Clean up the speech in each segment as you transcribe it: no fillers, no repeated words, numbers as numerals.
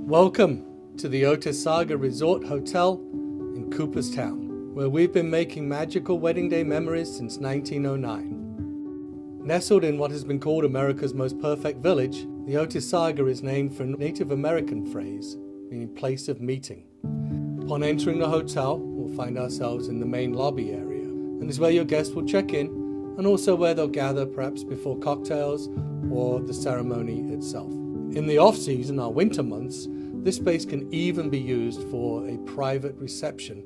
Welcome to the Otesaga Resort Hotel in Cooperstown, where we've been making magical wedding day memories since 1909. Nestled in what has been called America's most perfect village, the Otesaga is named for a Native American phrase meaning place of meeting. Upon entering the hotel, we'll find ourselves in the main lobby area, and is where your guests will check in, and also where they'll gather perhaps before cocktails or the ceremony itself. In the off-season, our winter months, this space can even be used for a private reception.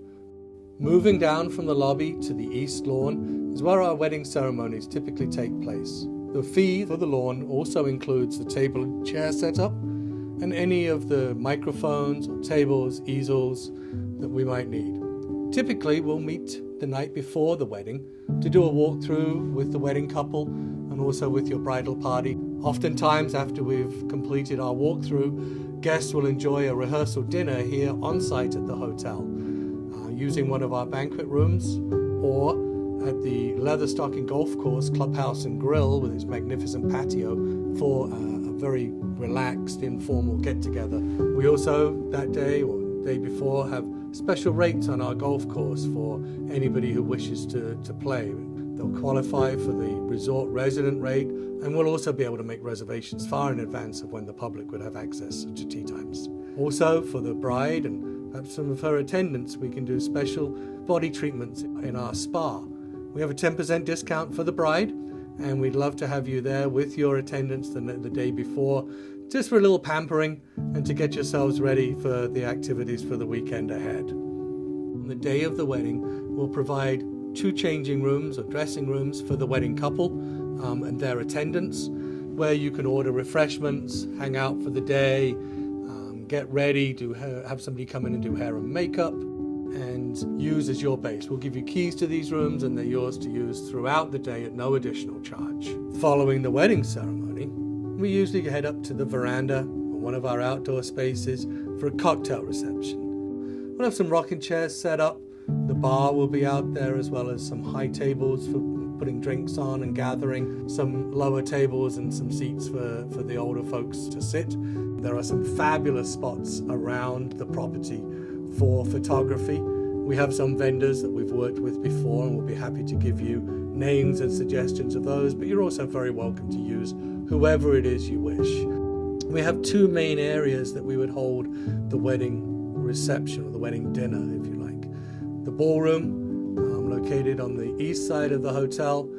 Moving down from the lobby to the east lawn is where our wedding ceremonies typically take place. The fee for the lawn also includes the table and chair setup and any of the microphones or tables, easels that we might need. Typically, we'll meet the night before the wedding to do a walkthrough with the wedding couple and also with your bridal party. Oftentimes, after we've completed our walkthrough, guests will enjoy a rehearsal dinner here on site at the hotel, using one of our banquet rooms or at the Leatherstocking Golf Course Clubhouse and Grill with its magnificent patio for a very relaxed, informal get-together. We also, that day or day before, have special rates on our golf course for anybody who wishes to play. They'll qualify for the resort resident rate, and we'll also be able to make reservations far in advance of when the public would have access to tea times. Also, for the bride and perhaps some of her attendants, we can do special body treatments in our spa. We have a 10% discount for the bride, and we'd love to have you there with your attendants the day before, just for a little pampering and to get yourselves ready for the activities for the weekend ahead. On the day of the wedding, we'll provide 2 changing rooms or dressing rooms for the wedding couple and their attendants, where you can order refreshments, hang out for the day, get ready, have somebody come in and do hair and makeup, and use as your base. We'll give you keys to these rooms, and they're yours to use throughout the day at no additional charge. Following the wedding ceremony, we usually head up to the veranda or one of our outdoor spaces for a cocktail reception. We'll have some rocking chairs set up. The bar will be out there, as well as some high tables for putting drinks on and gathering, some lower tables and some seats for the older folks to sit. There are some fabulous spots around the property for photography. We have some vendors that we've worked with before, and we'll be happy to give you names and suggestions of those, but you're also very welcome to use whoever it is you wish. We have 2 main areas that we would hold the wedding reception or the wedding dinner, if you like. The ballroom, located on the east side of the hotel.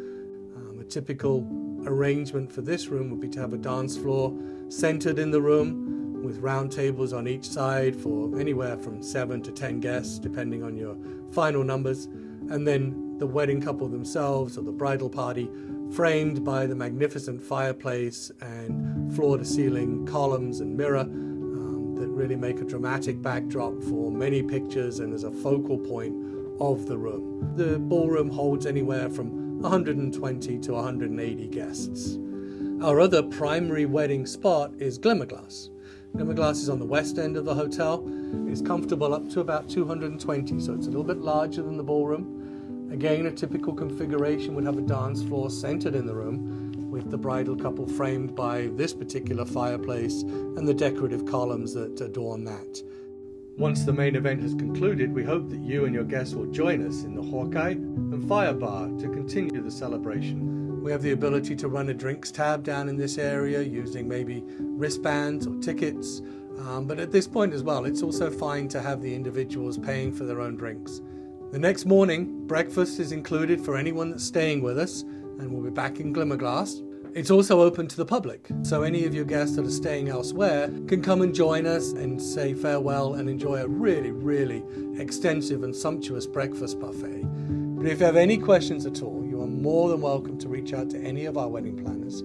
A typical arrangement for this room would be to have a dance floor centered in the room with round tables on each side for anywhere from 7 to 10 guests, depending on your final numbers. And then the wedding couple themselves or the bridal party framed by the magnificent fireplace and floor-to-ceiling columns and mirror that really make a dramatic backdrop for many pictures and as a focal point of the room. The ballroom holds anywhere from 120 to 180 guests. Our other primary wedding spot is Glimmerglass. Glimmerglass is on the west end of the hotel. It's comfortable up to about 220, so it's a little bit larger than the ballroom. Again, a typical configuration would have a dance floor centered in the room with the bridal couple framed by this particular fireplace and the decorative columns that adorn that. Once the main event has concluded, we hope that you and your guests will join us in the Hawkeye and Fire Bar to continue the celebration. We have the ability to run a drinks tab down in this area using maybe wristbands or tickets, but at this point as well, it's also fine to have the individuals paying for their own drinks. The next morning, breakfast is included for anyone that's staying with us, and we'll be back in Glimmerglass. It's also open to the public, so any of your guests that are staying elsewhere can come and join us and say farewell and enjoy a really, really extensive and sumptuous breakfast buffet. But if you have any questions at all, you are more than welcome to reach out to any of our wedding planners.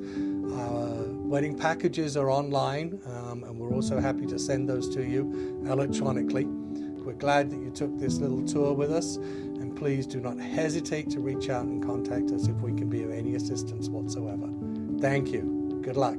Our wedding packages are online, and we're also happy to send those to you electronically. We're glad that you took this little tour with us, and please do not hesitate to reach out and contact us if we can be of any assistance whatsoever. Thank you. Good luck.